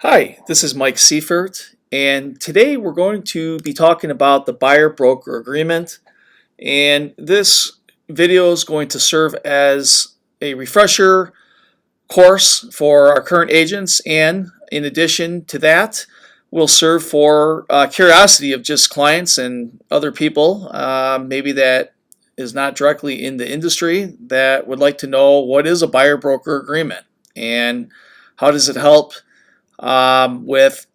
Hi, this is Mike Seifert, and today we're going to be talking about the buyer-broker agreement. And this video is going to serve as a refresher course for our current agents, and in addition to that, will serve for curiosity of just clients and other people, maybe that is not directly in the industry, that would like to know what is a buyer-broker agreement and how does it help with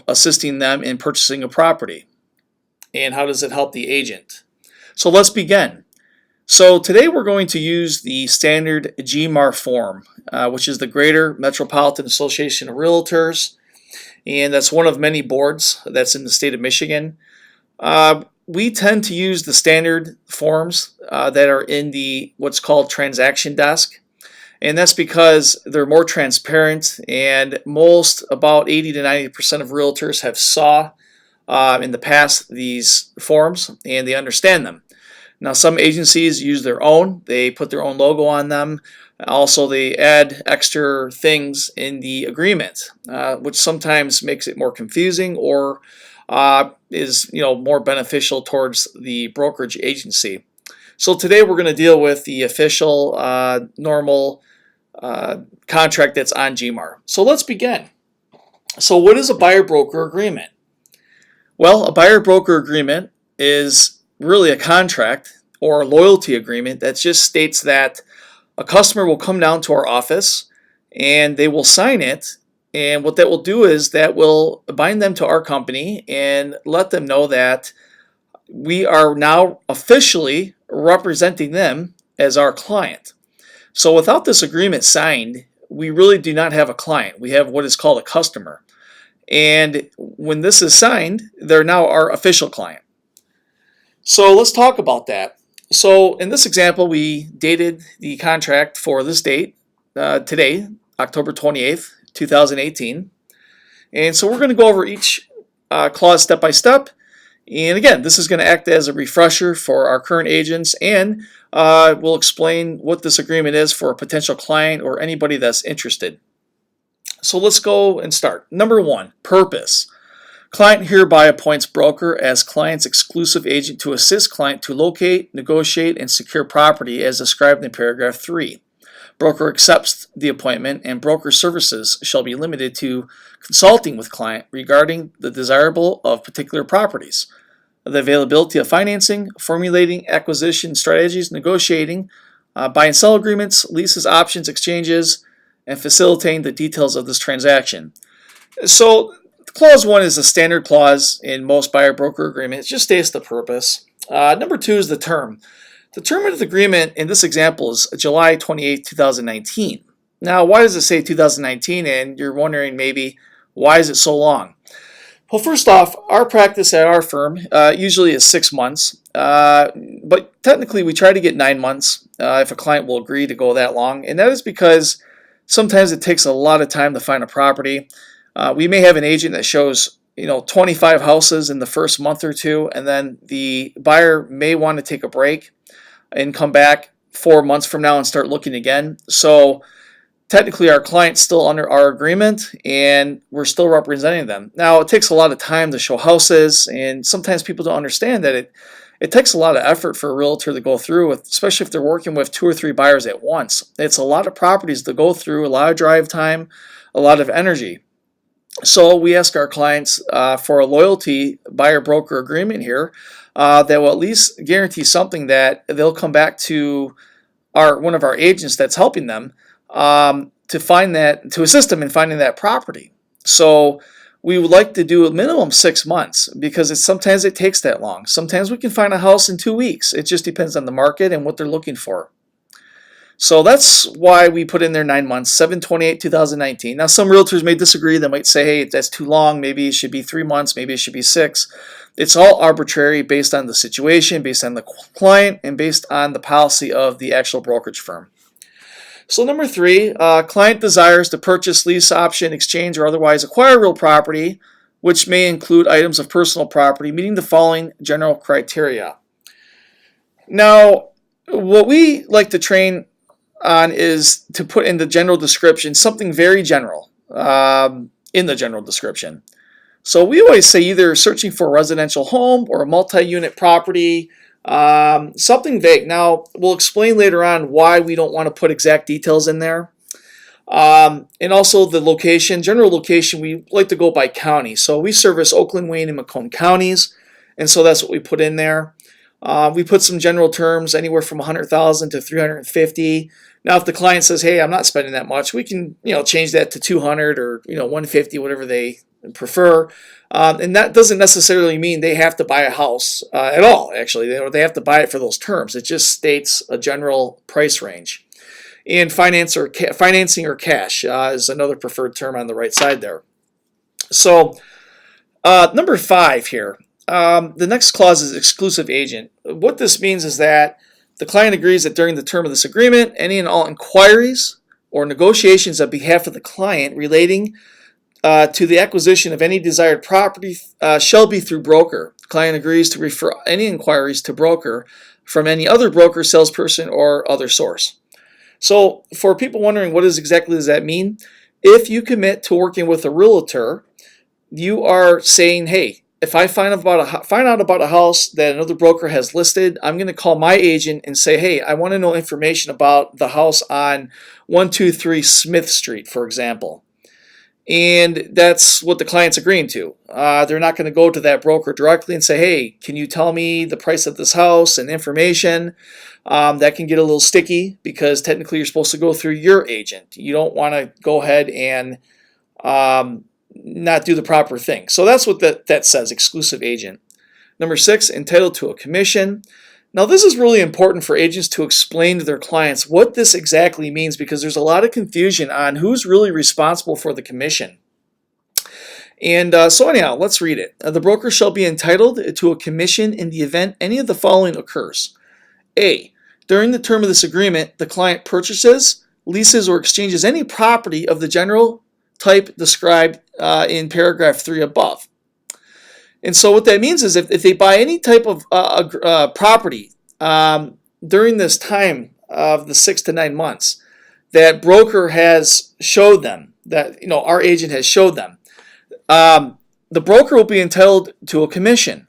assisting them in purchasing a property, and how does it help the agent. So let's begin. So today we're going to use the standard GMAR form, which is the Greater Metropolitan Association of Realtors, and that's one of many boards that's in the state of Michigan. We tend to use the standard forms that are in the what's called transaction desk. And that's because they're more transparent, and about 80 to 90% of realtors have saw in the past these forms and they understand them. Now some agencies use their own, they put their own logo on them. Also they add extra things in the agreement, which sometimes makes it more confusing or is more beneficial towards the brokerage agency. So today we're going to deal with the official normal contract that's on GMAR. So let's begin. So what is a buyer-broker agreement? Well, a buyer-broker agreement is really a contract or a loyalty agreement that just states that a customer will come down to our office and they will sign it, and what that will do is that will bind them to our company and let them know that we are now officially representing them as our client. So without this agreement signed, we really do not have a client. We have what is called a customer. And when this is signed, they're now our official client. So let's talk about that. So in this example, we dated the contract for this date, today, October 28th, 2018. And so we're going to go over each clause step by step. And again, this is going to act as a refresher for our current agents, and we'll explain what this agreement is for a potential client or anybody that's interested. So let's go and start. Number one, purpose. Client hereby appoints broker as client's exclusive agent to assist client to locate, negotiate, and secure property as described in paragraph 3. Broker accepts the appointment, and broker services shall be limited to consulting with client regarding the desirable of particular properties, the availability of financing, formulating acquisition strategies, negotiating buy and sell agreements, leases, options, exchanges, and facilitating the details of this transaction. So clause 1 is a standard clause in most buyer-broker agreements. It just states the purpose. Number 2 is the term. The term of the agreement in this example is July 28, 2019. Now, why does it say 2019? And you're wondering maybe, why is it so long? Well, first off, our practice at our firm usually is 6 months, but technically we try to get 9 months if a client will agree to go that long. And that is because sometimes it takes a lot of time to find a property. We may have an agent that shows 25 houses in the first month or two, and then the buyer may want to take a break and come back 4 months from now and start looking again. So technically our client's still under our agreement and we're still representing them. Now it takes a lot of time to show houses, and sometimes people don't understand that it takes a lot of effort for a realtor to go through with, especially if they're working with 2 or 3 buyers at once. It's a lot of properties to go through, a lot of drive time, a lot of energy. So we ask our clients for a loyalty buyer-broker agreement here that will at least guarantee something, that they'll come back to one of our agents that's helping them to assist them in finding that property. So we would like to do a minimum 6 months, because sometimes it takes that long. Sometimes we can find a house in 2 weeks. It just depends on the market and what they're looking for. So that's why we put in there 9 months, 7/28/2019. Now some realtors may disagree. They might say, hey, that's too long. Maybe it should be 3 months. Maybe it should be 6. It's all arbitrary based on the situation, based on the client, and based on the policy of the actual brokerage firm. So number 3, client desires to purchase, lease, option, exchange, or otherwise acquire real property, which may include items of personal property, meeting the following general criteria. Now, what we like to train on is to put in the general description something very general. in the general description. So we always say either searching for a residential home or a multi-unit property, something vague. Now, we'll explain later on why we don't want to put exact details in there. And also the location, general location, we like to go by county. So we service Oakland, Wayne, and Macomb counties, and so that's what we put in there. We put some general terms, anywhere from $100,000 to $350,000. Now, if the client says, "Hey, I'm not spending that much," we can, change that to $200,000 or $150,000, whatever they prefer. And that doesn't necessarily mean they have to buy a house at all. Actually, they have to buy it for those terms. It just states a general price range. And financing or cash is another preferred term on the right side there. So number 5 here. The next clause is exclusive agent. What this means is that the client agrees that during the term of this agreement, any and all inquiries or negotiations on behalf of the client relating to the acquisition of any desired property shall be through broker. The client agrees to refer any inquiries to broker from any other broker, salesperson, or other source. So for people wondering what exactly does that mean, if you commit to working with a realtor, you are saying, hey, if I find out about a house that another broker has listed, I'm going to call my agent and say, hey, I want to know information about the house on 123 Smith Street, for example. And that's what the client's agreeing to. They're not going to go to that broker directly and say, hey, can you tell me the price of this house and information? That can get a little sticky because technically you're supposed to go through your agent. You don't want to go ahead and not do the proper thing. So that's what that says, exclusive agent. Number 6, entitled to a commission. Now this is really important for agents to explain to their clients what this exactly means, because there's a lot of confusion on who's really responsible for the commission. And so anyhow, let's read it. The broker shall be entitled to a commission in the event any of the following occurs. A, during the term of this agreement, the client purchases, leases, or exchanges any property of the general type described in paragraph 3 above. And so what that means is if they buy any type of property during this time of the 6 to 9 months that broker has showed them, that our agent has showed them, the broker will be entitled to a commission.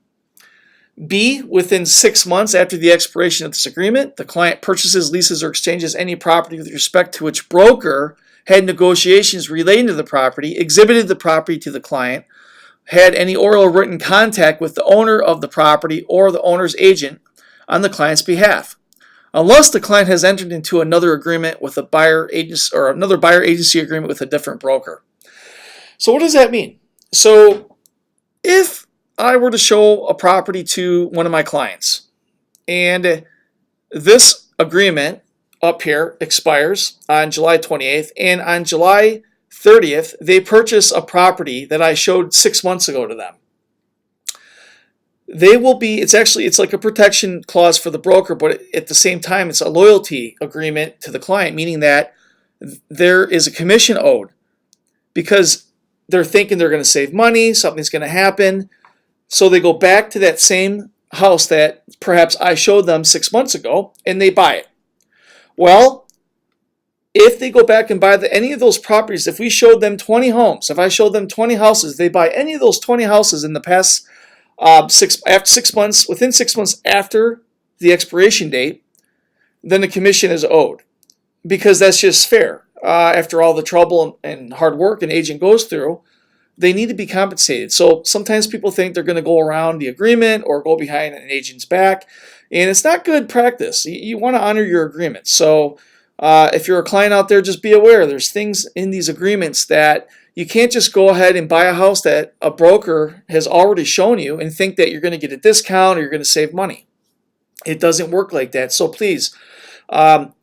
B, within 6 months after the expiration of this agreement, the client purchases, leases, or exchanges any property with respect to which broker had negotiations relating to the property, exhibited the property to the client, had any oral or written contact with the owner of the property or the owner's agent on the client's behalf, unless the client has entered into another agreement with a buyer agency or another buyer agency agreement with a different broker. So what does that mean? So if I were to show a property to one of my clients and this agreement up here expires on July 28th, and on July 30th, they purchase a property that I showed 6 months ago to them. They will be, it's like a protection clause for the broker, but at the same time, it's a loyalty agreement to the client, meaning that there is a commission owed because they're thinking they're going to save money, something's going to happen. So they go back to that same house that perhaps I showed them 6 months ago and they buy it. Well, if they go back and buy any of those properties, if we showed them 20 homes, if I showed them 20 houses, they buy any of those 20 houses in the past after 6 months, within 6 months after the expiration date, then the commission is owed, because that's just fair. After all the trouble and hard work an agent goes through, they need to be compensated. So sometimes people think they're going to go around the agreement or go behind an agent's back, and it's not good practice. You want to honor your agreement. So if you're a client out there, just be aware there's things in these agreements that you can't just go ahead and buy a house that a broker has already shown you and think that you're going to get a discount or you're going to save money. It doesn't work like that. So please,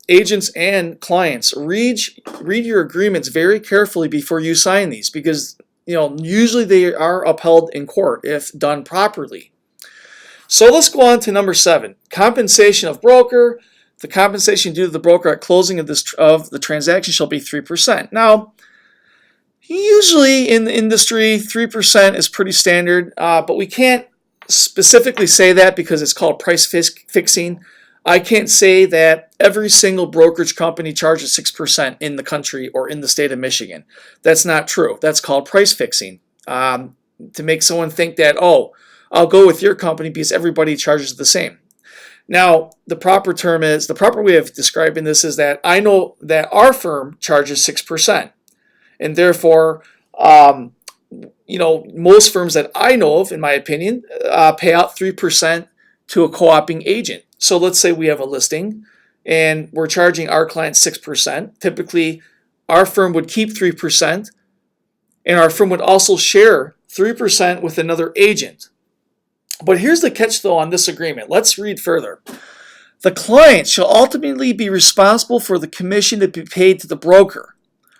agents and clients, read your agreements very carefully before you sign these, because usually they are upheld in court if done properly. So let's go on to number 7, compensation of broker. The compensation due to the broker at closing of the transaction shall be 3%. Now, usually in the industry, 3% is pretty standard, but we can't specifically say that because it's called price fixing. I can't say that every single brokerage company charges 6% in the country or in the state of Michigan. That's not true. That's called price fixing. To make someone think that, oh, I'll go with your company because everybody charges the same. Now, the proper way of describing this is that I know that our firm charges 6%. And therefore, most firms that I know of, in my opinion, pay out 3% to a co-oping agent. So let's say we have a listing and we're charging our clients 6%. Typically, our firm would keep 3% and our firm would also share 3% with another agent. But here's the catch though on this agreement. Let's read further. The client shall ultimately be responsible for the commission to be paid to the broker.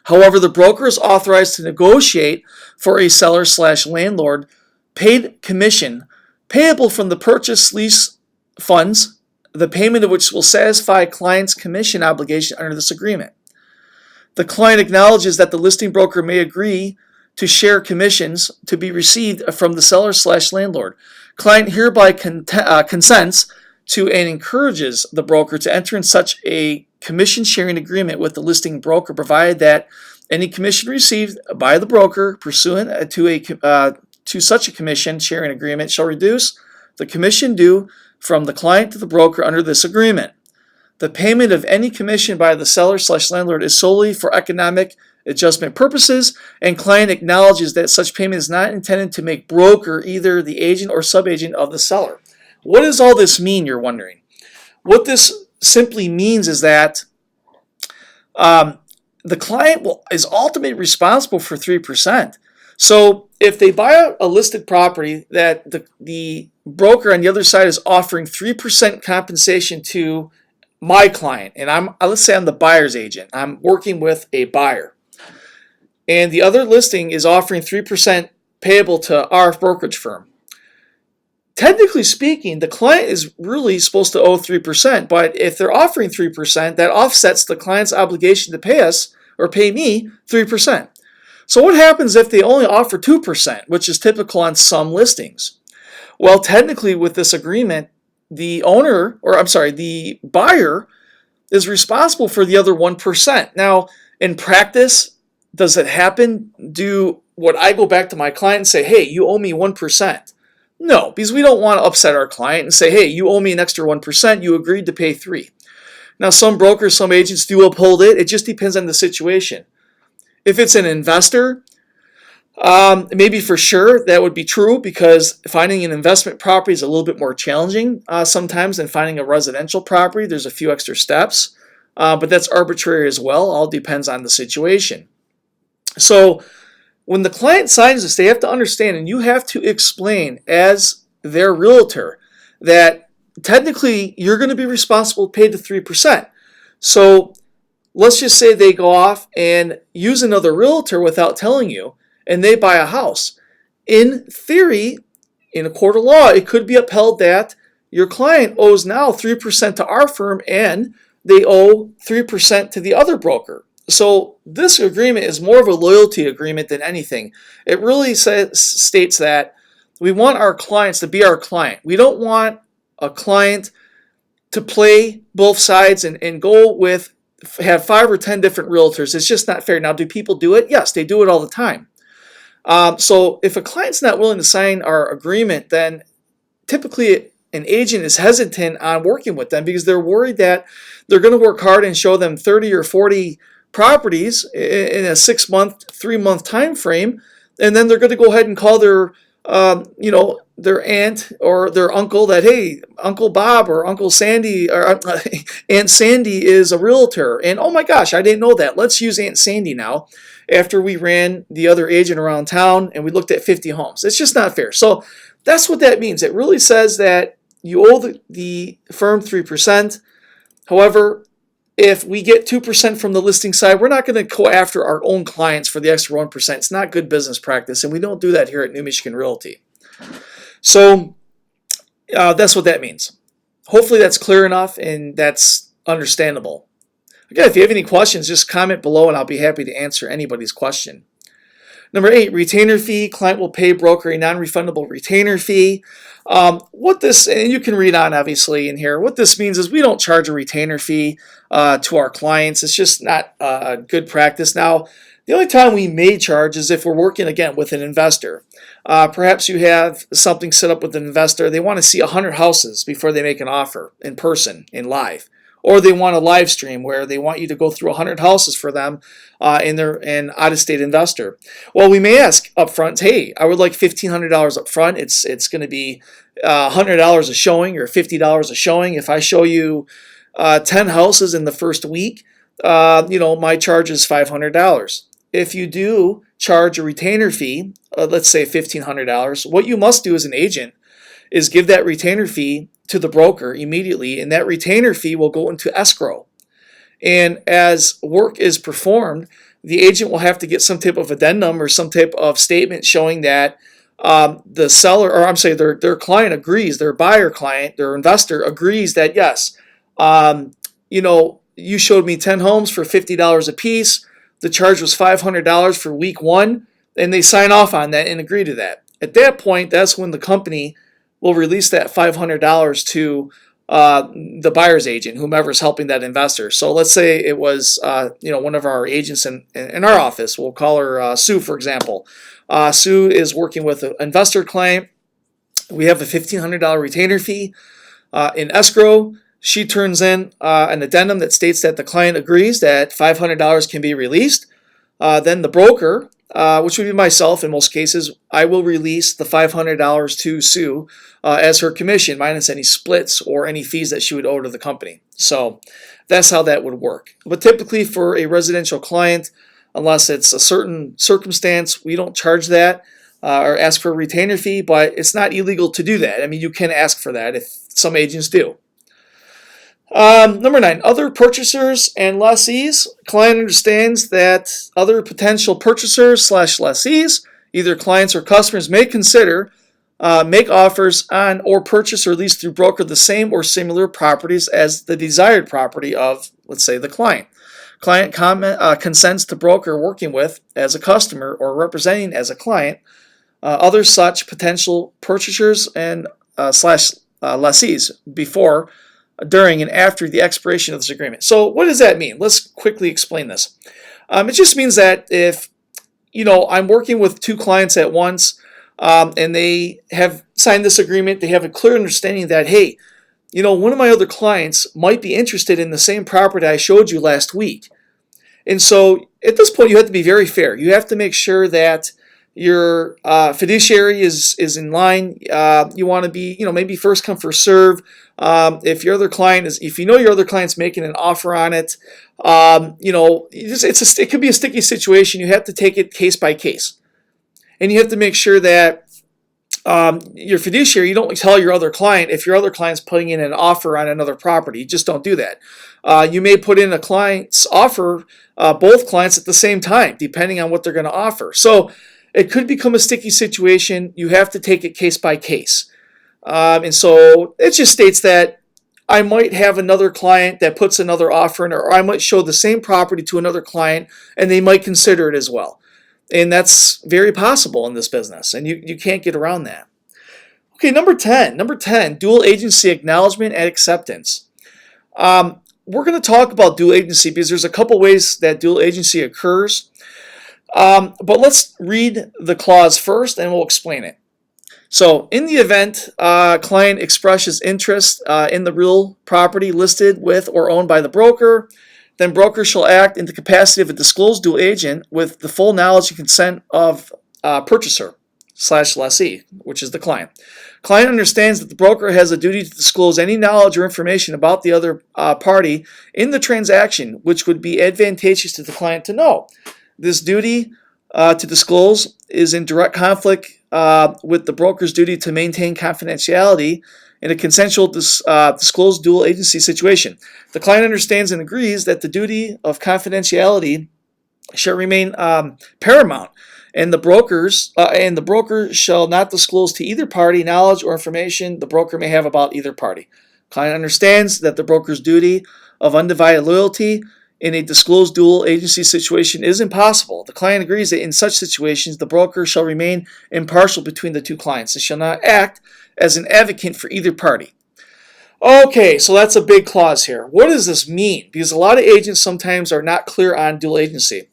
However, the broker is authorized to negotiate for a seller/landlord paid commission payable from the purchase lease funds, the payment of which will satisfy client's commission obligation under this agreement. The client acknowledges that the listing broker may agree to share commissions to be received from the seller/landlord. Client hereby consents to and encourages the broker to enter in such a commission sharing agreement with the listing broker, provided that any commission received by the broker pursuant to such a commission sharing agreement shall reduce the commission due from the client to the broker under this agreement. The payment of any commission by the seller/landlord is solely for economic adjustment purposes, and client acknowledges that such payment is not intended to make broker either the agent or subagent of the seller. What does all this mean, you're wondering? What this simply means is that the client is ultimately responsible for 3%. So if they buy a listed property that the broker on the other side is offering 3% compensation to my client, and let's say I'm the buyer's agent. I'm working with a buyer. And the other listing is offering 3% payable to our brokerage firm. Technically speaking, the client is really supposed to owe 3%, but if they're offering 3%, that offsets the client's obligation to pay us or pay me 3%. So what happens if they only offer 2%, which is typical on some listings? Well, technically with this agreement, the buyer is responsible for the other 1%. Now, in practice, does it happen? Would I go back to my client and say, hey, you owe me 1%? No, because we don't want to upset our client and say, hey, you owe me an extra 1%. You agreed to pay 3%. Now, some brokers, some agents do uphold it. It just depends on the situation. If it's an investor, maybe for sure that would be true, because finding an investment property is a little bit more challenging sometimes than finding a residential property. There's a few extra steps, but that's arbitrary as well. All depends on the situation. So when the client signs this, they have to understand, and you have to explain as their realtor, that technically you're going to be responsible, paid the 3%. So let's just say they go off and use another realtor without telling you, and they buy a house. In theory, in a court of law, it could be upheld that your client owes now 3% to our firm and they owe 3% to the other broker. So this agreement is more of a loyalty agreement than anything. It really states that we want our clients to be our client. We don't want a client to play both sides and have 5 or 10 different realtors. It's just not fair. Now, do people do it? Yes, they do it all the time. So if a client's not willing to sign our agreement, then typically an agent is hesitant on working with them because they're worried that they're going to work hard and show them 30 or 40 properties in a 6-month, 3-month time frame, and then they're going to go ahead and call their aunt or their uncle that, hey, Uncle Bob or Uncle Sandy or Aunt Sandy is a realtor, and oh my gosh, I didn't know that. Let's use Aunt Sandy now. After we ran the other agent around town and we looked at 50 homes, it's just not fair. So that's what that means. It really says that you owe the firm 3%. However, if we get 2% from the listing side, we're not going to go after our own clients for the extra 1%. It's not good business practice, and we don't do that here at New Michigan Realty. So that's what that means. Hopefully that's clear enough and that's understandable. Again, if you have any questions, just comment below and I'll be happy to answer anybody's question. Number 8, retainer fee. Client will pay broker a non-refundable retainer fee. What this, and you can read on obviously in here, what this means is we don't charge a retainer fee to our clients. It's just not a good practice. Now, the only time we may charge is if we're working, again, with an investor. Perhaps you have something set up with an investor. They want to see 100 houses before they make an offer in person, in live. Or they want a live stream where they want you to go through 100 houses for them in an out-of-state investor. Well, we may ask up front, hey, I would like $1,500 up front. It's going to be $100 a showing or $50 a showing. If I show you 10 houses in the first week, my charge is $500. If you do charge a retainer fee, let's say $1,500, what you must do as an agent is give that retainer fee to the broker immediately, and that retainer fee will go into escrow. And as work is performed, the agent will have to get some type of addendum or some type of statement showing that the seller, or I'm saying their client agrees, their buyer client, their investor agrees that yes, you showed me 10 homes for $50 a piece. The charge was $500 for week 1, and they sign off on that and agree to that. At that point, that's when the company will release that $500 to the buyer's agent, whomever's helping that investor. So let's say it was one of our agents in our office. We'll call her Sue, for example. Sue is working with an investor client. We have a $1,500 retainer fee in escrow. She turns in an addendum that states that the client agrees that $500 can be released. Then the broker, which would be myself in most cases, I will release the $500 to Sue as her commission, minus any splits or any fees that she would owe to the company. So that's how that would work. But typically for a residential client, unless it's a certain circumstance, we don't charge that or ask for a retainer fee, but it's not illegal to do that. I mean, you can ask for that if some agents do. Number 9, other purchasers and lessees. Client understands that other potential purchasers / lessees, either clients or customers, may consider make offers on or purchase or lease through broker the same or similar properties as the desired property of, let's say, the client. Client consents to broker working with as a customer or representing as a client other such potential purchasers and / lessees before, during, and after the expiration of this agreement. So what does that mean? Let's quickly explain this. It just means that if I'm working with 2 clients at once and they have signed this agreement, they have a clear understanding that, hey, one of my other clients might be interested in the same property I showed you last week. And so at this point, you have to be very fair. You have to make sure that your fiduciary is in line. You want to be, maybe first come, first serve. If your other client if your other client's making an offer on it, it could be a sticky situation. You have to take it case by case, and you have to make sure that your fiduciary, you don't tell your other client if your other client's putting in an offer on another property. You just don't do that. You may put in a client's offer, both clients at the same time, depending on what they're going to offer. So it could become a sticky situation. You have to take it case by case. And so it just states that I might have another client that puts another offer in, or I might show the same property to another client and they might consider it as well. And that's very possible in this business, and you can't get around that. Okay, number 10, dual agency acknowledgement and acceptance. We're going to talk about dual agency because there's a couple ways that dual agency occurs. But let's read the clause first and we'll explain it. So in the event client expresses interest in the real property listed with or owned by the broker, then broker shall act in the capacity of a disclosed dual agent with the full knowledge and consent of purchaser / lessee, which is the client. Client understands that the broker has a duty to disclose any knowledge or information about the other party in the transaction which would be advantageous to the client to know. This duty to disclose is in direct conflict with the broker's duty to maintain confidentiality in a consensual disclosed dual agency situation. The client understands and agrees that the duty of confidentiality shall remain paramount, and the broker shall not disclose to either party knowledge or information the broker may have about either party. Client understands that the broker's duty of undivided loyalty in a disclosed dual agency situation is impossible. The client agrees that in such situations, the broker shall remain impartial between the two clients and shall not act as an advocate for either party. Okay, so that's a big clause here. What does this mean? Because a lot of agents sometimes are not clear on dual agency.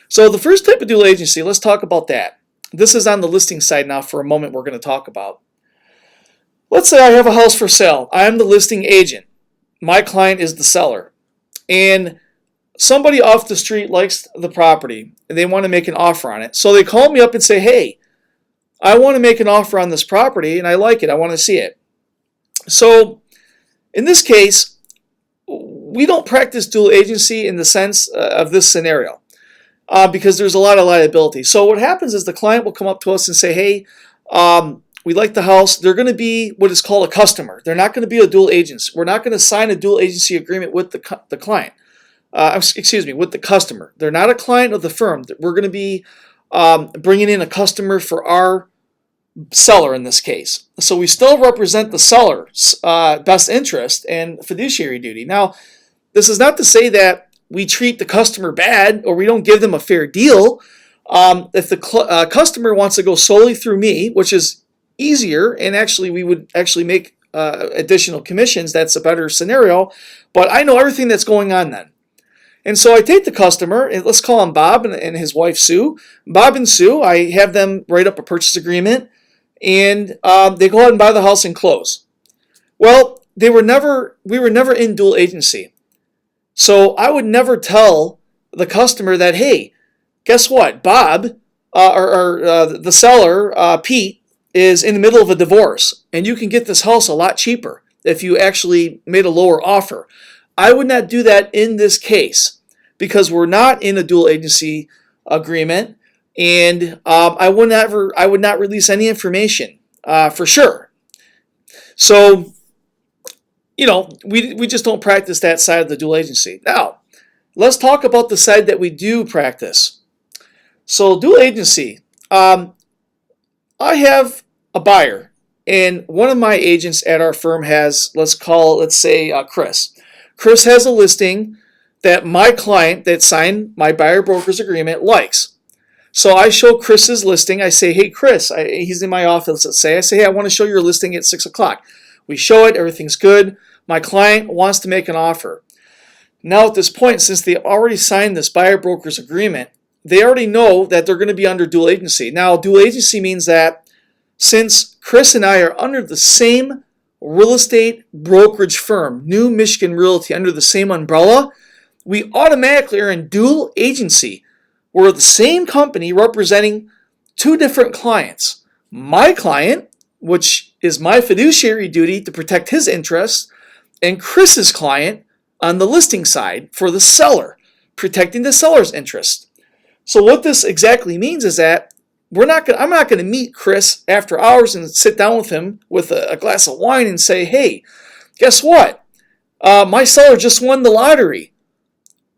So the first type of dual agency, let's talk about that. This is on the listing side now for a moment we're going to talk about. Let's say I have a house for sale. I'm the listing agent. My client is the seller. And somebody off the street likes the property and they want to make an offer on it. So they call me up and say, hey, I want to make an offer on this property and I like it. I want to see it. So in this case, we don't practice dual agency in the sense of this scenario because there's a lot of liability. So what happens is the client will come up to us and say, hey, we like the house. They're going to be what is called a customer. They're not going to be a dual agent. We're not going to sign a dual agency agreement with the client. With the customer. They're not a client of the firm. We're going to be bringing in a customer for our seller in this case. So we still represent the seller's best interest and fiduciary duty. Now, this is not to say that we treat the customer bad or we don't give them a fair deal. If the customer wants to go solely through me, which is easier, and actually we would actually make additional commissions, that's a better scenario, but I know everything that's going on then. And so I take the customer, and let's call him Bob and his wife Sue. Bob and Sue, I have them write up a purchase agreement, and they go out and buy the house and close. Well, we were never in dual agency. So I would never tell the customer that, hey, guess what? Bob, the seller, Pete, is in the middle of a divorce, and you can get this house a lot cheaper if you actually made a lower offer. I would not do that in this case because we're not in a dual agency agreement, and I would not release any information for sure. So, we just don't practice that side of the dual agency. Now, let's talk about the side that we do practice. So, dual agency. I have a buyer, and one of my agents at our firm has, let's say Chris. Chris has a listing that my client that signed my buyer broker's agreement likes. So I show Chris's listing. I say, hey, Chris, he's in my office, let's say. I say, hey, I want to show your listing at 6 o'clock. We show it. Everything's good. My client wants to make an offer. Now at this point, since they already signed this buyer broker's agreement, they already know that they're going to be under dual agency. Now, dual agency means that since Chris and I are under the same real estate brokerage firm, New Michigan Realty, under the same umbrella, we automatically are in dual agency. We're the same company representing two different clients. My client, which is my fiduciary duty to protect his interests, and Chris's client on the listing side for the seller, protecting the seller's interest. So what this exactly means is that I'm not going to meet Chris after hours and sit down with him with a glass of wine and say, hey, guess what? My seller just won the lottery.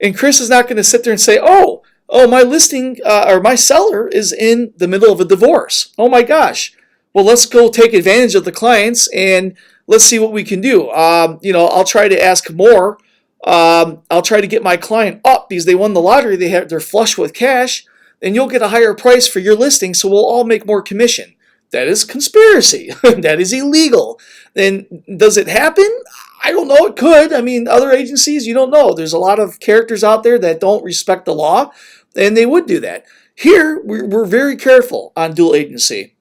And Chris is not going to sit there and say, oh, my listing or my seller is in the middle of a divorce. Oh my gosh. Well, let's go take advantage of the clients and let's see what we can do. I'll try to ask more. I'll try to get my client up because they won the lottery. They're flush with cash, and you'll get a higher price for your listing, so we'll all make more commission. That is conspiracy. That is illegal. And does it happen? I don't know. It could. I mean, other agencies, you don't know. There's a lot of characters out there that don't respect the law, and they would do that. Here, we're very careful on dual agency.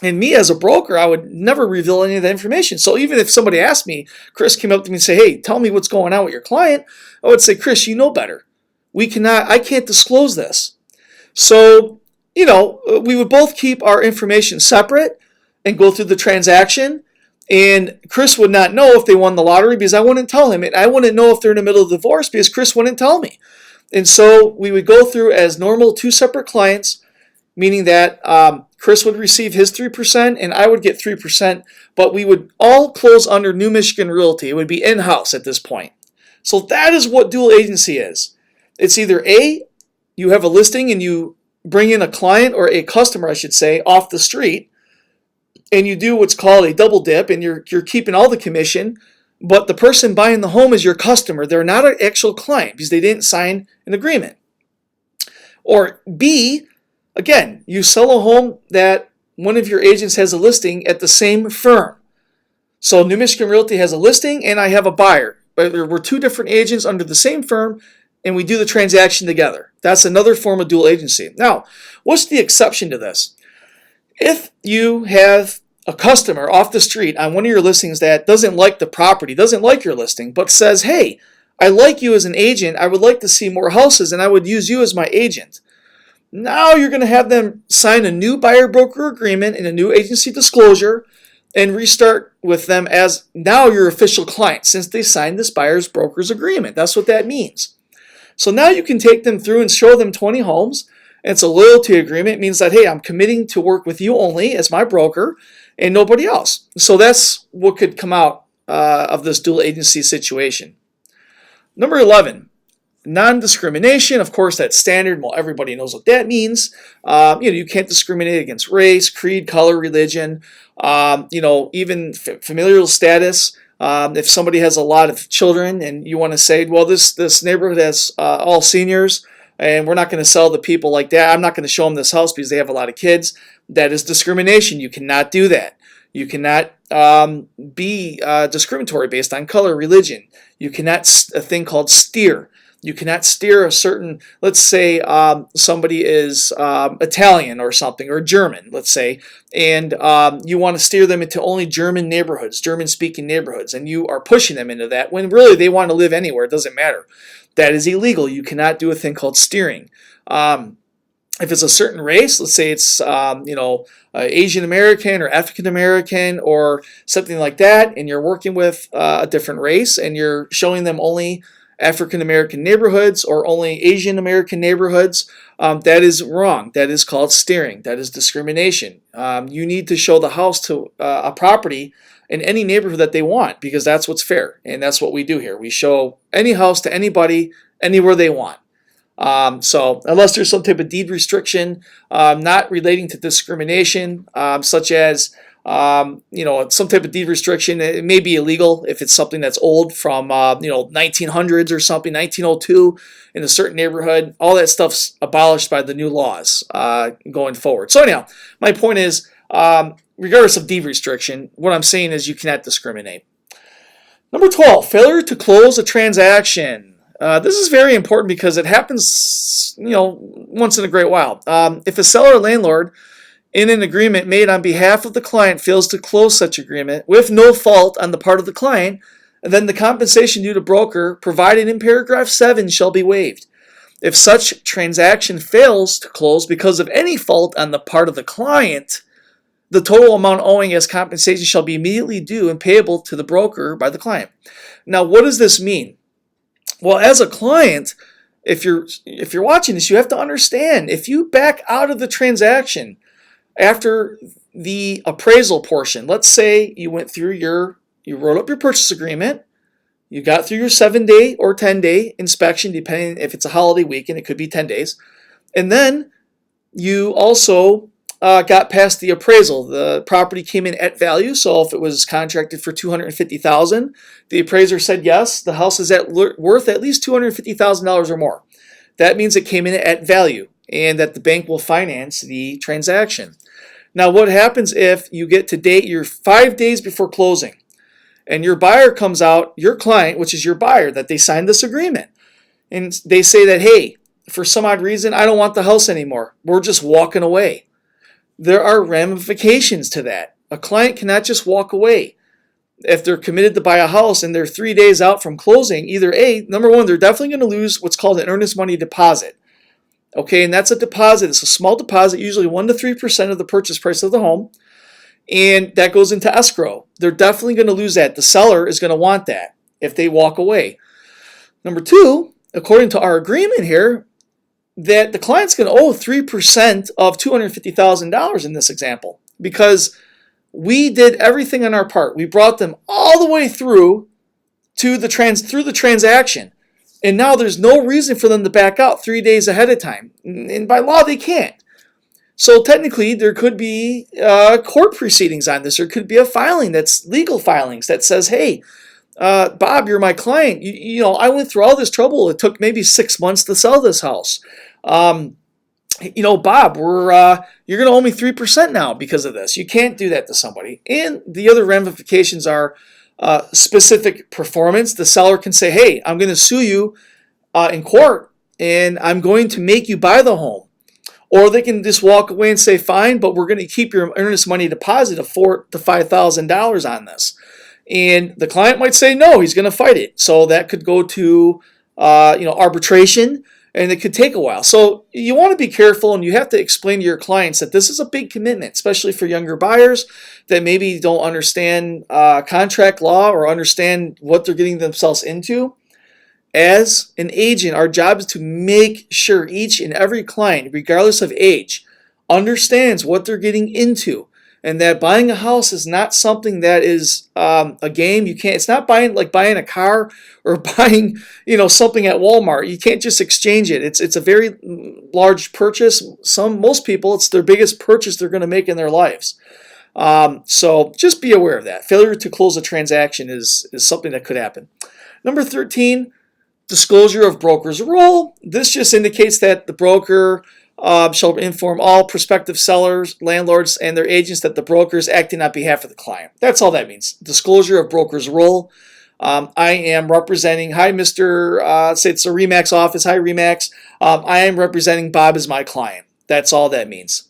And me as a broker, I would never reveal any of that information. So even if somebody asked me, Chris came up to me and said, hey, tell me what's going on with your client, I would say, Chris, you know better. I can't disclose this. So, we would both keep our information separate and go through the transaction. And Chris would not know if they won the lottery because I wouldn't tell him. And I wouldn't know if they're in the middle of divorce because Chris wouldn't tell me. And so we would go through as normal two separate clients, meaning that Chris would receive his 3% and I would get 3%, but we would all close under New Michigan Realty. It would be in-house at this point. So that is what dual agency is. It's either A, you have a listing and you bring in a client or a customer, I should say, off the street, and you do what's called a double dip, and you're keeping all the commission, but the person buying the home is your customer. They're not an actual client because they didn't sign an agreement. Or B, again, you sell a home that one of your agents has a listing at the same firm. So New Michigan Realty has a listing and I have a buyer. But we're two different agents under the same firm and we do the transaction together. That's another form of dual agency. Now, what's the exception to this? If you have a customer off the street on one of your listings that doesn't like the property, doesn't like your listing, but says, hey, I like you as an agent, I would like to see more houses and I would use you as my agent. Now you're going to have them sign a new buyer-broker agreement and a new agency disclosure and restart with them as now your official client since they signed this buyer's broker's agreement. That's what that means. So now you can take them through and show them 20 homes. It's a loyalty agreement. It means that, hey, I'm committing to work with you only as my broker and nobody else. So that's what could come out of this dual agency situation. Number 11. Non-discrimination, of course, that's standard. Well, everybody knows what that means. You can't discriminate against race, creed, color, religion, even familial status. If somebody has a lot of children and you want to say, well, this neighborhood has all seniors and we're not going to sell to people like that. I'm not going to show them this house because they have a lot of kids. That is discrimination. You cannot do that. You cannot be discriminatory based on color, religion. You cannot, a thing called steer. You cannot steer a certain, let's say somebody is Italian or something, or German, let's say, and you want to steer them into only German neighborhoods, German-speaking neighborhoods, and you are pushing them into that when really they want to live anywhere. It doesn't matter. That is illegal. You cannot do a thing called steering. If it's a certain race, let's say it's Asian American or African American or something like that, and you're working with a different race and you're showing them only African American neighborhoods or only Asian American neighborhoods, that is wrong. That is called steering. That is discrimination. You need to show the house to a property in any neighborhood that they want because that's what's fair, and that's what we do here. We show any house to anybody, anywhere they want. So unless there's some type of deed restriction not relating to discrimination, such as some type of deed restriction, it may be illegal if it's something that's old from 1900s or something, 1902 in a certain neighborhood. All that stuff's abolished by the new laws going forward. So anyhow, my point is, regardless of deed restriction, what I'm saying is you cannot discriminate. Number 12, failure to close a transaction. This is very important because it happens, once in a great while. If a seller or landlord in an agreement made on behalf of the client fails to close such agreement with no fault on the part of the client, then the compensation due to broker provided in paragraph 7 shall be waived. If such transaction fails to close because of any fault on the part of the client, the total amount owing as compensation shall be immediately due and payable to the broker by the client. Now, what does this mean? Well, as a client, if you're watching this, you have to understand, if you back out of the transaction after the appraisal portion, let's say you went through you wrote up your purchase agreement, you got through your 7-day or 10-day inspection, depending if it's a holiday weekend, it could be 10 days, and then you also got past the appraisal. The property came in at value, so if it was contracted for $250,000, the appraiser said yes, the house is worth at least $250,000 or more. That means it came in at value and that the bank will finance the transaction. Now, what happens if you get to date, you're 5 days before closing, and your buyer comes out, your client, which is your buyer, that they signed this agreement, and they say that, hey, for some odd reason, I don't want the house anymore. We're just walking away. There are ramifications to that. A client cannot just walk away. If they're committed to buy a house and they're 3 days out from closing, either number one, they're definitely going to lose what's called an earnest money deposit. Okay, and that's a deposit. It's a small deposit, usually 1 to 3% of the purchase price of the home, and that goes into escrow. They're definitely going to lose that. The seller is going to want that if they walk away. Number two, according to our agreement here, that the client's going to owe 3% of $250,000 in this example because we did everything on our part. We brought them all the way through to the transaction. And now there's no reason for them to back out 3 days ahead of time. And by law, they can't. So technically, there could be court proceedings on this. There could be a filing that's legal filings that says, hey, Bob, you're my client. I went through all this trouble. It took maybe 6 months to sell this house. Bob, you're going to owe me 3% now because of this. You can't do that to somebody. And the other ramifications are specific performance. The seller can say, hey, I'm going to sue you in court, and I'm going to make you buy the home. Or they can just walk away and say, fine, but we're going to keep your earnest money deposit of $4,000 to $5,000 on this. And the client might say no, he's going to fight it. So that could go to arbitration, and it could take a while. So you want to be careful, and you have to explain to your clients that this is a big commitment, especially for younger buyers that maybe don't understand contract law or understand what they're getting themselves into. As an agent, our job is to make sure each and every client, regardless of age, understands what they're getting into, and that buying a house is not something that is a game. It's not buying a car or buying something at Walmart. You can't just exchange it. It's a very large purchase. Most people, it's their biggest purchase they're going to make in their lives. So just be aware of that. Failure to close a transaction is something that could happen. Number 13. Disclosure of broker's role. This just indicates that the broker shall inform all prospective sellers, landlords, and their agents that the broker is acting on behalf of the client. That's all that means. Disclosure of broker's role. I am representing, hi, Mr. Say it's a RE/MAX office. Hi, RE/MAX. I am representing Bob as my client. That's all that means.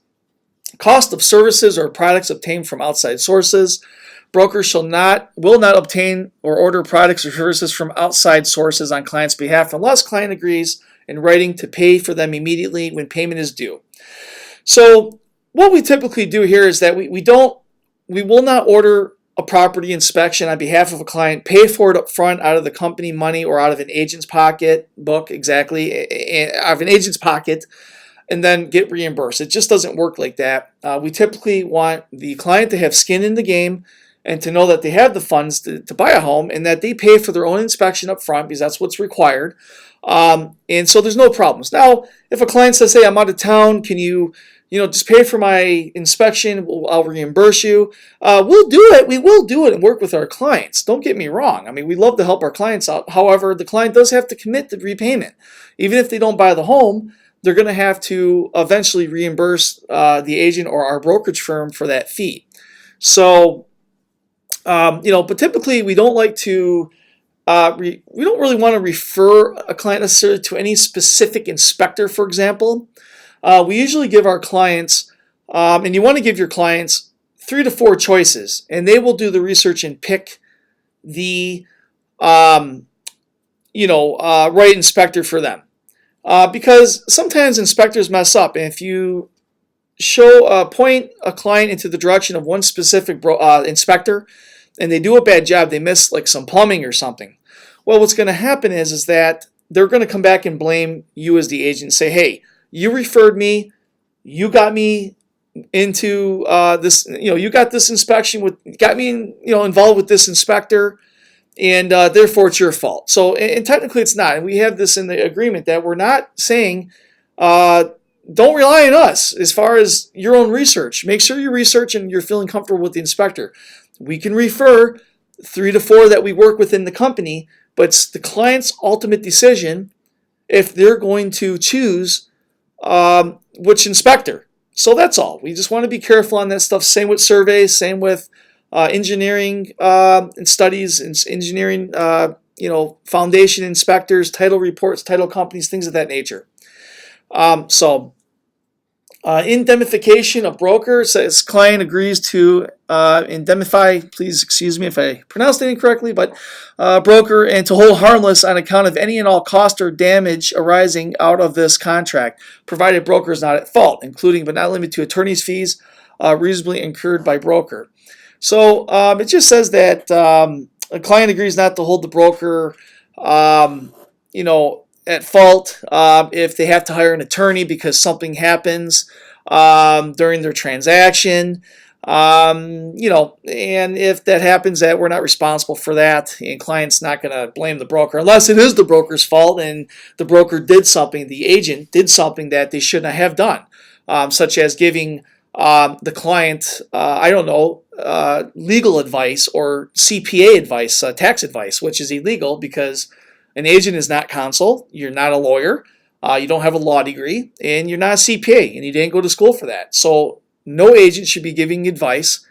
Cost of services or products obtained from outside sources. Brokers will not obtain or order products or services from outside sources on client's behalf unless client agrees in writing to pay for them immediately when payment is due. So what we typically do here is that we will not order a property inspection on behalf of a client, pay for it up front out of the company money or out of an agent's pocket, out of an agent's pocket, and then get reimbursed. It just doesn't work like that. We typically want the client to have skin in the game and to know that they have the funds to buy a home and that they pay for their own inspection up front because that's what's required. And so there's no problems. Now, if a client says, hey, I'm out of town, can you just pay for my inspection, I'll reimburse you. We'll do it. We will do it and work with our clients. Don't get me wrong. I mean, we love to help our clients out. However, the client does have to commit to repayment. Even if they don't buy the home, they're going to have to eventually reimburse the agent or our brokerage firm for that fee. So, but typically we don't like to, we don't really want to refer a client necessarily to any specific inspector, for example. We usually give our clients, and you want to give your clients 3 to 4 choices, and they will do the research and pick the, right inspector for them. Because sometimes inspectors mess up, and if you point a client into the direction of one specific inspector, and they do a bad job, they miss like some plumbing or something. Well, what's going to happen is that they're going to come back and blame you as the agent and say, hey, you referred me, you got me into this, you got this inspection got me involved with this inspector, and therefore it's your fault. So, and technically it's not. And we have this in the agreement that we're not saying don't rely on us as far as your own research. Make sure you research and you're feeling comfortable with the inspector. We can refer 3 to 4 that we work within the company, but it's the client's ultimate decision if they're going to choose which inspector. So that's all. We just want to be careful on that stuff. Same with surveys, same with engineering and studies, and engineering, foundation inspectors, title reports, title companies, things of that nature. Indemnification, a broker says client agrees to indemnify, please excuse me if I pronounced it incorrectly, but broker, and to hold harmless on account of any and all cost or damage arising out of this contract, provided broker is not at fault, including but not limited to attorney's fees reasonably incurred by broker. So it just says that a client agrees not to hold the broker, at fault if they have to hire an attorney because something happens during their transaction, and if that happens, that we're not responsible for that, and client's not going to blame the broker unless it is the broker's fault and the broker did something, the agent did something that they should not have done, such as giving the client, I don't know, legal advice or CPA advice, tax advice, which is illegal because an agent is not counsel, you're not a lawyer, you don't have a law degree, and you're not a CPA, and you didn't go to school for that. So no agent should be giving advice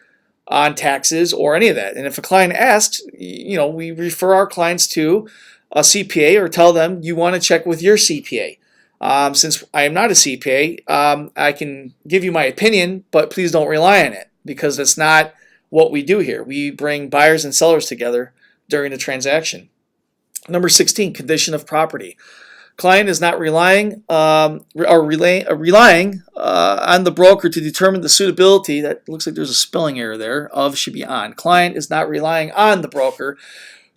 on taxes or any of that. And if a client asks, we refer our clients to a CPA or tell them you want to check with your CPA. Since I am not a CPA, I can give you my opinion, but please don't rely on it because that's not what we do here. We bring buyers and sellers together during a transaction. Number 16, condition of property. Client is not relying on the broker to determine the suitability. That looks like there's a spelling error there. Of should be on. Client is not relying on the broker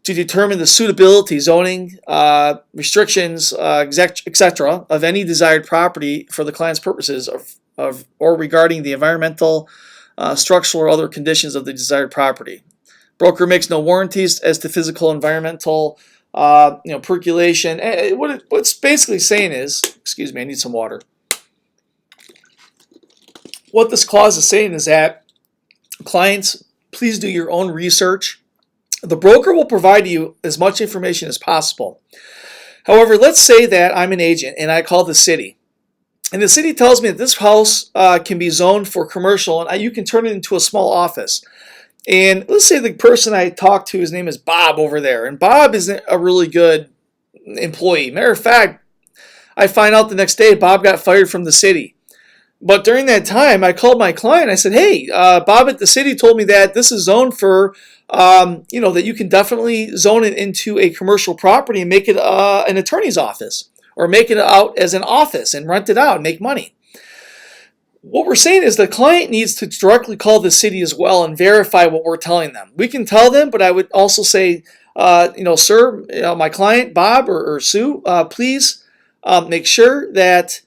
to determine the suitability, zoning, restrictions, etc. of any desired property for the client's purposes or regarding the environmental, structural, or other conditions of the desired property. Broker makes no warranties as to physical, environmental, percolation. What's basically saying is, excuse me, I need some water. What this clause is saying is that clients, please do your own research. The broker will provide you as much information as possible. However, let's say that I'm an agent and I call the city. And the city tells me that this house can be zoned for commercial and you can turn it into a small office. And let's say the person I talked to, his name is Bob over there. And Bob isn't a really good employee. Matter of fact, I find out the next day Bob got fired from the city. But during that time, I called my client. I said, hey, Bob at the city told me that this is zoned for, that you can definitely zone it into a commercial property and make it an attorney's office or make it out as an office and rent it out and make money. What we're saying is the client needs to directly call the city as well and verify what we're telling them. We can tell them, but I would also say, sir, my client, Bob or Sue, please make sure that,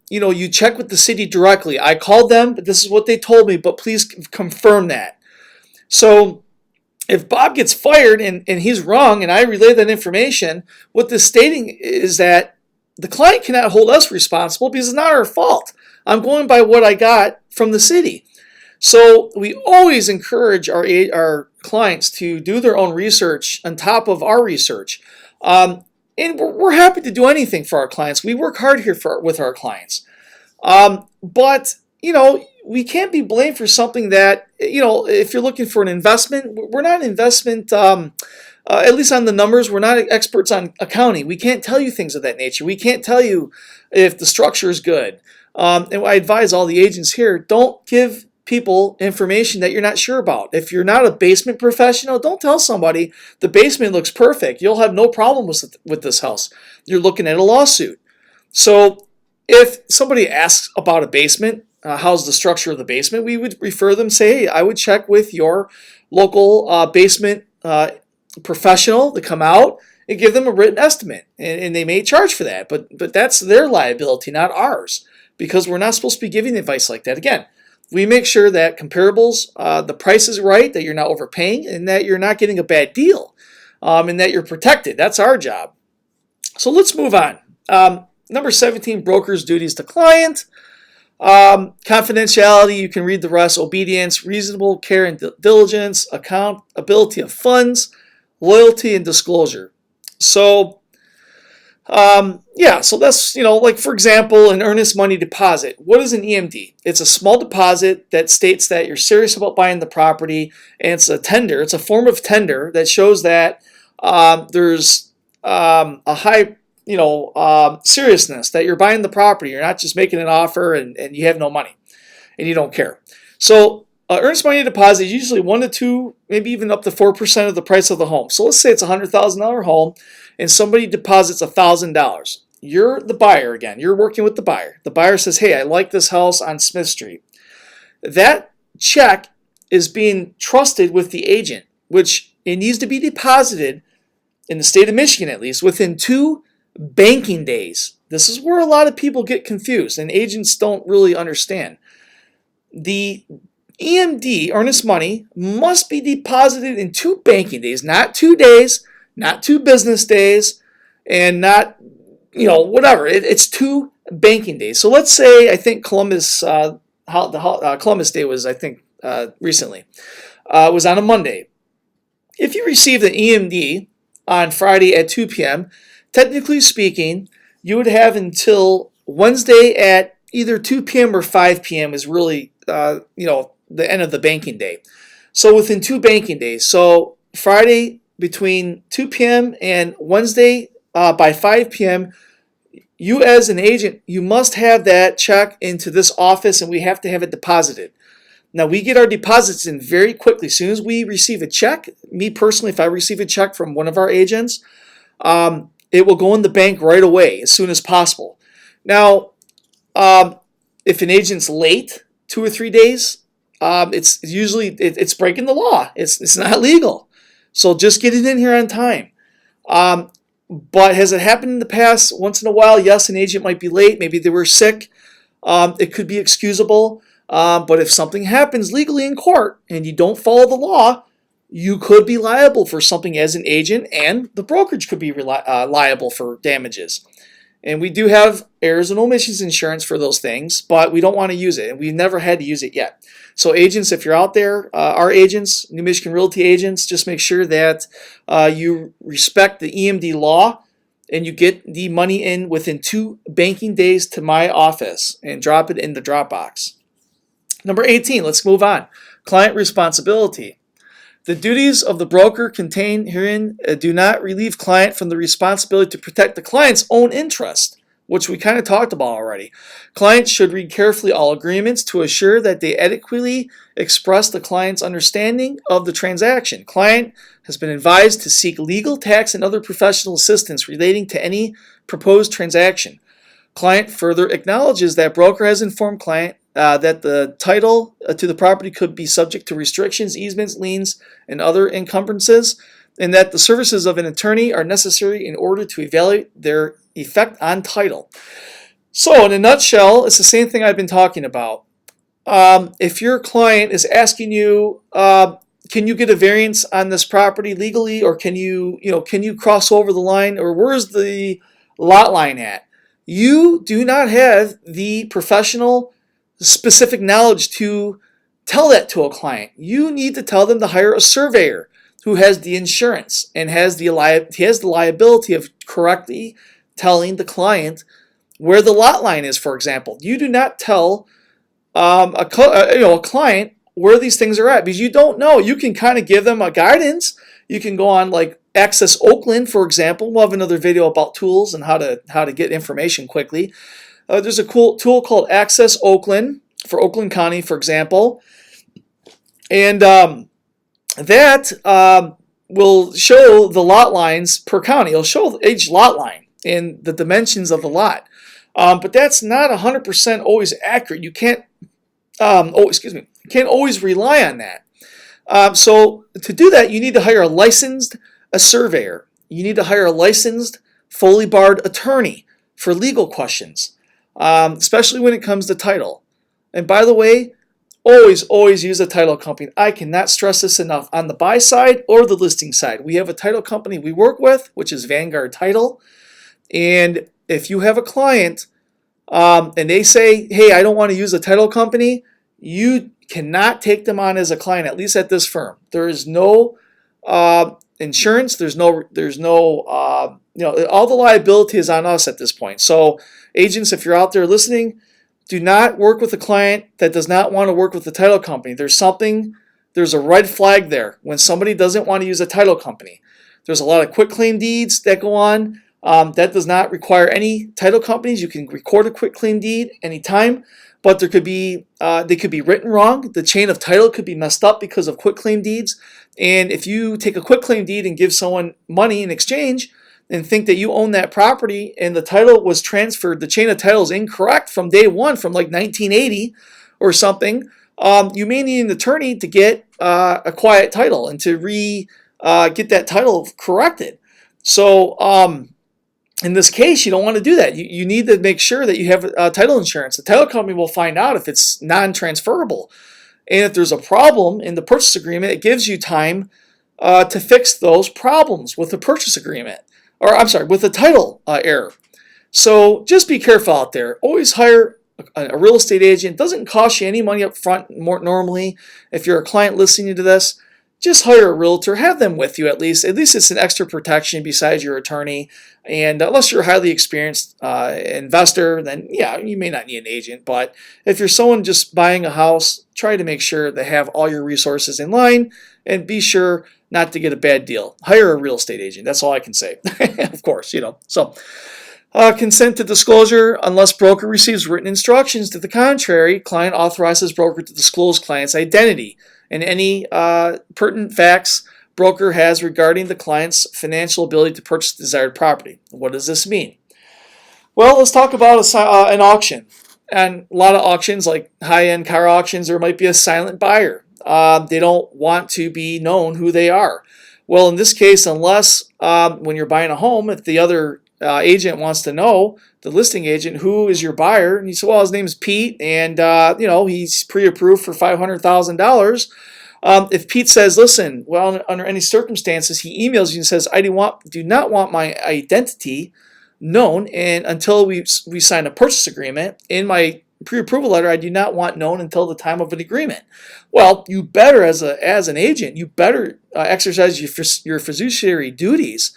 you check with the city directly. I called them, but this is what they told me, but please confirm that. So if Bob gets fired and he's wrong and I relay that information, what this stating is that the client cannot hold us responsible because it's not our fault. I'm going by what I got from the city. So we always encourage our clients to do their own research on top of our research. And we're happy to do anything for our clients. We work hard here with our clients. But we can't be blamed for something that, if you're looking for an investment, we're not an investment, at least on the numbers, we're not experts on accounting. We can't tell you things of that nature. We can't tell you if the structure is good. And I advise all the agents here, don't give people information that you're not sure about. If you're not a basement professional, don't tell somebody the basement looks perfect. You'll have no problem with this house. You're looking at a lawsuit. So if somebody asks about a basement, how's the structure of the basement, we would refer them, say, hey, I would check with your local basement professional to come out and give them a written estimate. And they may charge for that, but that's their liability, not ours, because we're not supposed to be giving advice like that. Again, we make sure that comparables, the price is right, that you're not overpaying, and that you're not getting a bad deal, and that you're protected. That's our job. So let's move on. Number 17, broker's duties to client. Confidentiality, you can read the rest. Obedience, reasonable care and diligence, accountability of funds, loyalty and disclosure. So so that's, like for example, an earnest money deposit. What is an EMD? It's a small deposit that states that you're serious about buying the property, and it's a tender. It's a form of tender that shows that there's a high, seriousness that you're buying the property. You're not just making an offer and you have no money and you don't care. So earnest money deposit is usually 1 to 2, maybe even up to 4% of the price of the home. So let's say it's a $100,000 home and somebody deposits $1,000. You're the buyer again. You're working with the buyer. The buyer says, hey, I like this house on Smith Street. That check is being trusted with the agent, which it needs to be deposited, in the state of Michigan at least, within 2 banking days. This is where a lot of people get confused and agents don't really understand. The EMD, earnest money, must be deposited in 2 banking days, not 2 days, not 2 business days, and not, whatever. It's 2 banking days. So let's say, I think Columbus, Columbus Day was, I think, recently. It was on a Monday. If you received an EMD on Friday at 2 p.m., technically speaking, you would have until Wednesday at either 2 p.m. or 5 p.m. is really, the end of the banking day. So within 2 banking days. So Friday between 2 p.m. and Wednesday by 5 p.m., you as an agent, you must have that check into this office, and we have to have it deposited. Now, we get our deposits in very quickly. As soon as we receive a check, me personally, if I receive a check from one of our agents, it will go in the bank right away as soon as possible. Now, if an agent's late 2 or 3 days, it's usually it's breaking the law. It's not legal. So just get it in here on time. But has it happened in the past? Once in a while, yes, an agent might be late. Maybe they were sick. It could be excusable. But if something happens legally in court and you don't follow the law, you could be liable for something as an agent, and the brokerage could be liable for damages. And we do have errors and omissions insurance for those things, but we don't want to use it, and we've never had to use it yet. So agents, if you're out there, our agents, New Michigan Realty agents, just make sure that you respect the EMD law and you get the money in within 2 banking days to my office and drop it in the Dropbox. Number 18, let's move on. Client responsibility. The duties of the broker contained herein do not relieve client from the responsibility to protect the client's own interest, which we kind of talked about already. Clients should read carefully all agreements to assure that they adequately express the client's understanding of the transaction. Client has been advised to seek legal, tax, and other professional assistance relating to any proposed transaction. Client further acknowledges that broker has informed client that the title to the property could be subject to restrictions, easements, liens, and other encumbrances, and that the services of an attorney are necessary in order to evaluate their effect on title. So in a nutshell, it's the same thing I've been talking about. If your client is asking you, can you get a variance on this property legally, or can you cross over the line, or where's the lot line at? You do not have the professional specific knowledge to tell that to a client. You need to tell them to hire a surveyor who has the insurance and has the liability of correctly telling the client where the lot line is, for example. You do not tell a client where these things are at, because you don't know. You can kind of give them a guidance. You can go on like Access Oakland, for example. We'll have another video about tools and how to get information quickly. There's a cool tool called Access Oakland for Oakland County, for example. And that will show the lot lines per county. It'll show each lot line and the dimensions of the lot. But that's not 100% always accurate. You can't always rely on that. So to do that, you need to hire a surveyor. You need to hire a licensed, fully barred attorney for legal questions. Especially when it comes to title. And by the way, always use a title company. I cannot stress this enough. On the buy side or the listing side, we have a title company we work with, which is Vanguard Title. And if you have a client and they say, hey, I don't want to use a title company, you cannot take them on as a client, at least at this firm. There is no insurance. There's no all the liability is on us at this point. So agents, if you're out there listening, do not work with a client that does not want to work with the title company. There's a red flag there when somebody doesn't want to use a title company. There's a lot of quitclaim deeds that go on. That does not require any title companies. You can record a quitclaim deed anytime, but they could be written wrong. The chain of title could be messed up because of quitclaim deeds. And if you take a quitclaim deed and give someone money in exchange and think that you own that property and the title was transferred, the chain of title is incorrect from day one, from like 1980 or something, you may need an attorney to get a quiet title and to get that title corrected. So in this case, you don't want to do that. You need to make sure that you have title insurance. The title company will find out if it's non-transferable. And if there's a problem in the purchase agreement, it gives you time to fix those problems with the purchase agreement. With the title error. So just be careful out there. Always hire a real estate agent. Doesn't cost you any money up front normally. If you're a client listening to this, just hire a realtor. Have them with you at least. At least it's an extra protection besides your attorney. And unless you're a highly experienced investor, then yeah, you may not need an agent. But if you're someone just buying a house, try to make sure they have all your resources in line and be sure not to get a bad deal. Hire a real estate agent. That's all I can say. Of course, So consent to disclosure. Unless broker receives written instructions to the contrary, client authorizes broker to disclose client's identity and any pertinent facts broker has regarding the client's financial ability to purchase desired property. What does this mean? Well, let's talk about an auction. And a lot of auctions, like high-end car auctions, there might be a silent buyer. They don't want to be known who they are. Well, in this case, unless when you're buying a home, if the other agent wants to know, the listing agent, who is your buyer, and you say, well, his name is Pete, and he's pre-approved for $500,000. If Pete says, listen, well, under any circumstances, he emails you and says, I do not want my identity known, and until we sign a purchase agreement, in my pre-approval letter, I do not want known until the time of an agreement. Well, you better, as an agent, you better exercise your fiduciary duties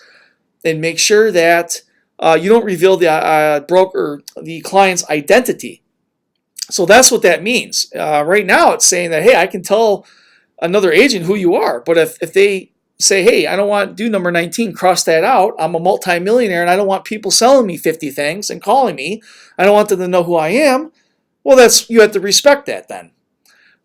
and make sure that you don't reveal the broker, the client's identity. So that's what that means. Right now, it's saying that, hey, I can tell another agent who you are, but if they say, hey, I don't want to do number 19, cross that out. I'm a multimillionaire and I don't want people selling me 50 things and calling me. I don't want them to know who I am. Well, you have to respect that then.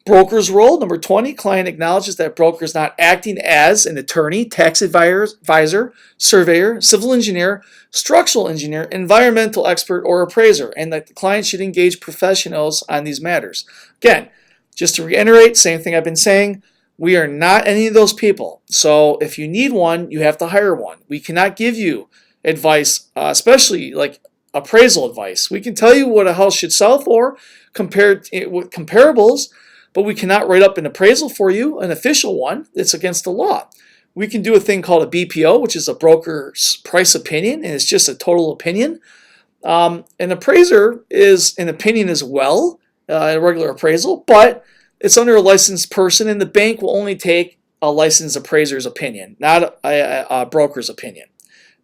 Broker's role, number 20, client acknowledges that broker is not acting as an attorney, tax advisor, surveyor, civil engineer, structural engineer, environmental expert, or appraiser, and that the client should engage professionals on these matters. Again, just to reiterate, same thing I've been saying, we are not any of those people. So if you need one, you have to hire one. We cannot give you advice, especially like appraisal advice. We can tell you what a house should sell for compared with comparables, but we cannot write up an appraisal for you, an official one. It's against the law. We can do a thing called a BPO, which is a broker's price opinion, and it's just a total opinion. An appraiser is an opinion as well, a regular appraisal, but it's under a licensed person, and the bank will only take a licensed appraiser's opinion, not a broker's opinion,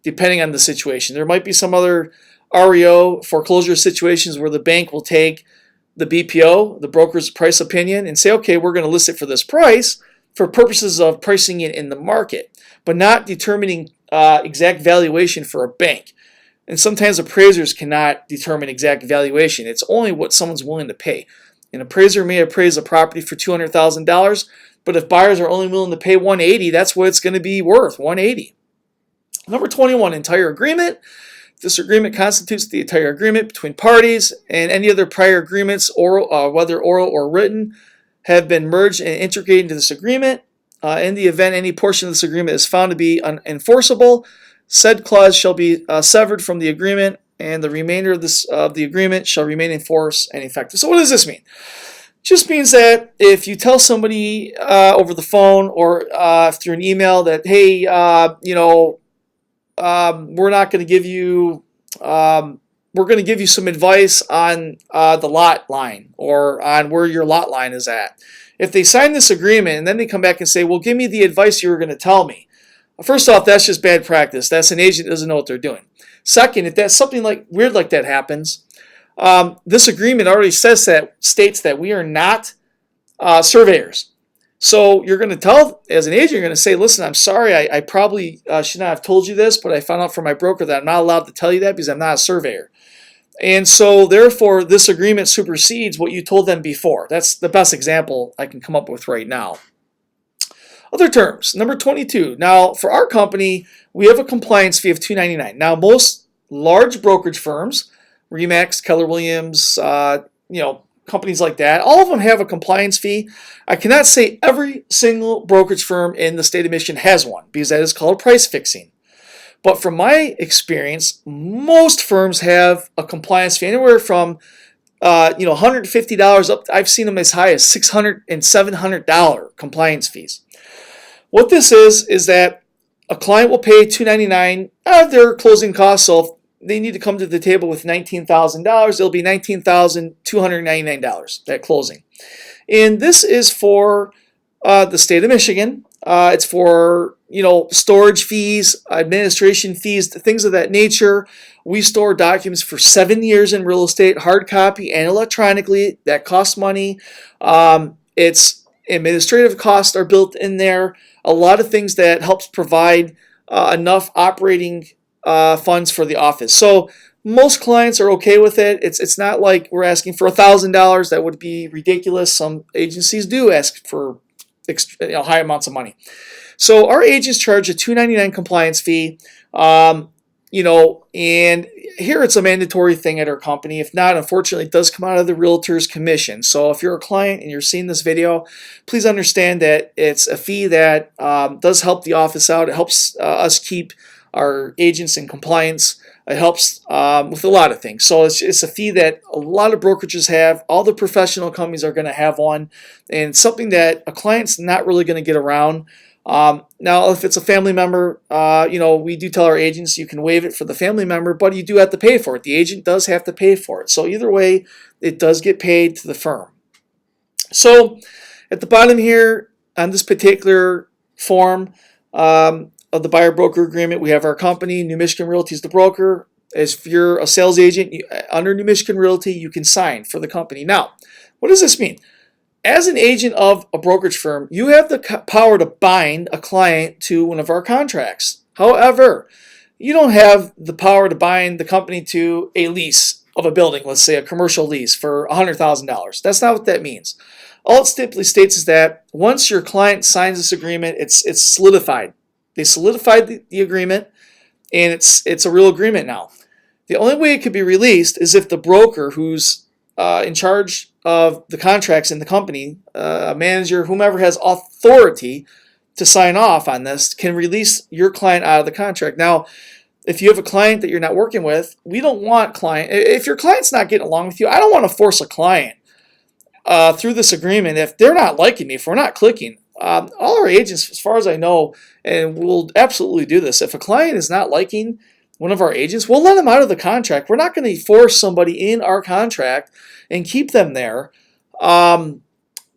depending on the situation. There might be some other REO foreclosure situations where the bank will take the BPO, the broker's price opinion, and say, okay, we're going to list it for this price for purposes of pricing it in the market, but not determining exact valuation for a bank. And sometimes appraisers cannot determine exact valuation. It's only what someone's willing to pay. An appraiser may appraise a property for $200,000, but if buyers are only willing to pay $180,000, that's what it's going to be worth, $180,000. Number 21, entire agreement. This agreement constitutes the entire agreement between parties, and any other prior agreements, whether oral or written, have been merged and integrated into this agreement. In the event any portion of this agreement is found to be unenforceable, said clause shall be severed from the agreement, and the remainder of the agreement shall remain in force and effective. So what does this mean? It just means that if you tell somebody over the phone or through an email that, hey, we're not going to give you, we're going to give you some advice on the lot line or on where your lot line is at. If they sign this agreement and then they come back and say, well, give me the advice you were going to tell me. First off, that's just bad practice. That's an agent that doesn't know what they're doing. Second, if that's something like weird like that happens, this agreement already states that we are not surveyors. So you're going to tell, as an agent, you're going to say, listen, I'm sorry, I probably should not have told you this, but I found out from my broker that I'm not allowed to tell you that because I'm not a surveyor. And so therefore, this agreement supersedes what you told them before. That's the best example I can come up with right now. Other terms, number 22. Now, for our company, we have a compliance fee of $299. Now, most large brokerage firms, Remax, Keller Williams, companies like that, all of them have a compliance fee. I cannot say every single brokerage firm in the state of Michigan has one because that is called price fixing. But from my experience, most firms have a compliance fee anywhere from $150 up. I've seen them as high as $600 and $700 compliance fees. What this is that a client will pay $299 out of their closing costs. So they need to come to the table with $19,000. It'll be $19,299 at closing. And this is for the state of Michigan. It's for, storage fees, administration fees, things of that nature. We store documents for 7 years in real estate, hard copy and electronically. That costs money. It's administrative costs are built in there. A lot of things that helps provide enough operating funds for the office. So most clients are okay with it. It's not like we're asking for $1,000. That would be ridiculous. Some agencies do ask for high amounts of money. So our agents charge a $299 compliance fee. And here it's a mandatory thing at our company. If not, unfortunately, it does come out of the Realtors commission. So if you're a client and you're seeing this video, please understand that it's a fee that does help the office out. It helps us keep our agents in compliance. It helps with a lot of things. So it's a fee that a lot of brokerages have. All the professional companies are going to have one, and something that a client's not really going to get around. Now, if it's a family member, we do tell our agents you can waive it for the family member, but you do have to pay for it. The agent does have to pay for it. So either way, it does get paid to the firm. So at the bottom here on this particular form of the buyer-broker agreement, we have our company, New Michigan Realty is the broker. If you're a sales agent under New Michigan Realty, you can sign for the company. Now, what does this mean? As an agent of a brokerage firm, you have the power to bind a client to one of our contracts. However, you don't have the power to bind the company to a lease of a building, let's say a commercial lease for $100,000. That's not what that means. All it simply states is that once your client signs this agreement, it's solidified. They solidified the agreement, and it's a real agreement now. The only way it could be released is if the broker who's in charge of the contracts in the company, a manager, whomever has authority to sign off on this, can release your client out of the contract. Now, if you have a client that you're not working with, we don't want if your client's not getting along with you, I don't want to force a client through this agreement if they're not liking me, if we're not clicking. All our agents, as far as I know, and we'll absolutely do this, if a client is not liking one of our agents, we'll let them out of the contract. We're not going to force somebody in our contract and keep them there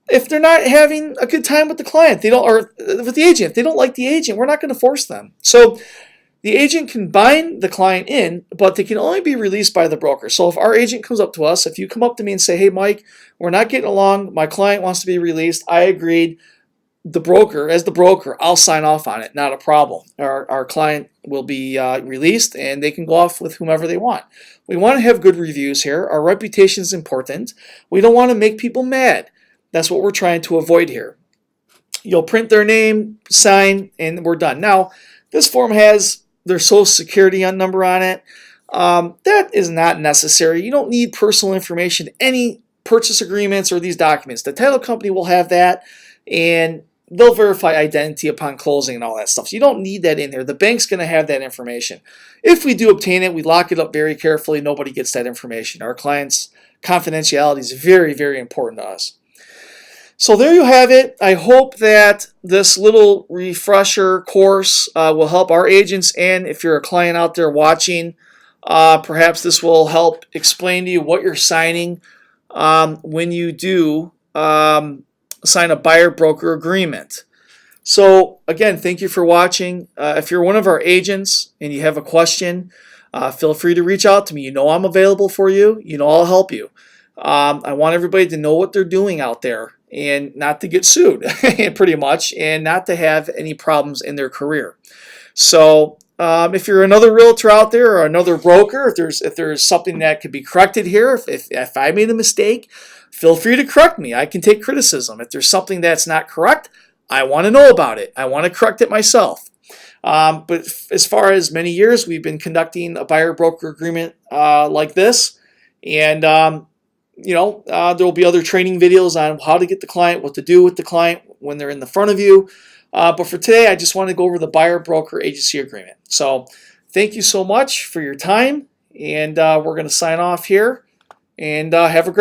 if they're not having a good time with the client. Or with the agent. If they don't like the agent, we're not going to force them. So the agent can bind the client in, but they can only be released by the broker. So if our agent comes up to us, if you come up to me and say, hey, Mike, we're not getting along, my client wants to be released, I agreed. As the broker, I'll sign off on it, not a problem. Our client will be released, and they can go off with whomever they want. We want to have good reviews here. Our reputation is important. We don't want to make people mad. That's what we're trying to avoid here. You'll print their name, sign, and we're done. Now, this form has their social security number on it. That is not necessary. You don't need personal information, any purchase agreements or these documents. The title company will have that, and they'll verify identity upon closing and all that stuff. So you don't need that in there. The bank's going to have that information. If we do obtain it, we lock it up very carefully. Nobody gets that information. Our clients' confidentiality is very, very important to us. So there you have it. I hope that this little refresher course will help our agents, and if you're a client out there watching, perhaps this will help explain to you what you're signing when you do sign a buyer-broker agreement. So again, thank you for watching. If you're one of our agents and you have a question, feel free to reach out to me. You know I'm available for you. You know I'll help you. I want everybody to know what they're doing out there and not to get sued, pretty much, and not to have any problems in their career. So if you're another realtor out there or another broker, if there's something that could be corrected here, if I made a mistake, feel free to correct me. I can take criticism. If there's something that's not correct, I want to know about it. I want to correct it myself. But as far as many years, we've been conducting a buyer-broker agreement like this. And, there will be other training videos on how to get the client, what to do with the client when they're in the front of you. But for today, I just want to go over the buyer-broker agency agreement. So thank you so much for your time. And we're going to sign off here. And have a great